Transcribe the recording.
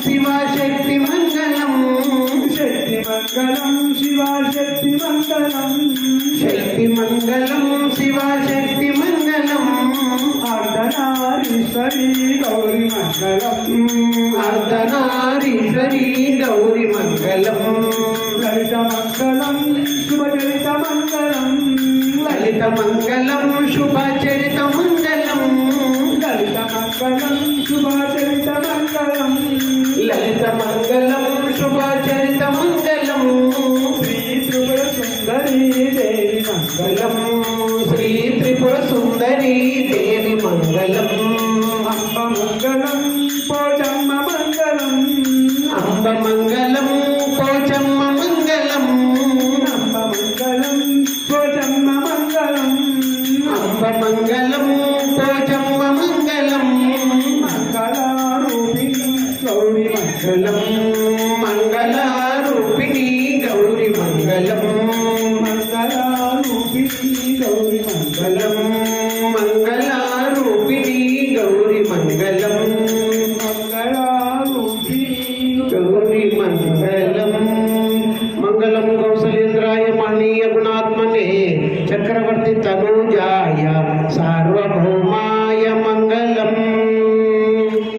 శివశక్తి మంగళం శక్తి మంగళం శివశక్తి మంగళం శక్తి మంగళం శివశక్తి మంగళం అర్ధనారీశ్వరి గౌరి మంగళం అర్ధనారీశ్వరి గౌరి మంగళం లలిత మంగళం శుభచరిత మంగళం లలిత మంగళం శుభచరిత మంగళం లలిత మంగళం శుభచరిత మంగళం లలిత మంగళం శుభచరిత మంగళం శ్రీ త్రిపుర సుందరి దేవి మంగళం శ్రీ త్రిపుర సుందరి దేవి మంగళం అంబ మంగళం పోచమ్మ మంగళం అంబ మంగళం పోచమ్మ మంగళం అంబ మంగళం పోచమ్మ మంగళం అంబ మంగళం పోచమ్మ మంగళం మంగళారూపిణి గౌరి మంగళం మంగళారూపిణి గౌరి మంగళం మంగళారూపిణి గౌరి మంగళం మంగళారూపిణి గౌరి మంగళం మంగళారూపిణి గౌరి మంగళం మంగళం కౌసలేంద్రాయ మహనీయ గుణాత్మనే చక్రవర్తి తనూజాయ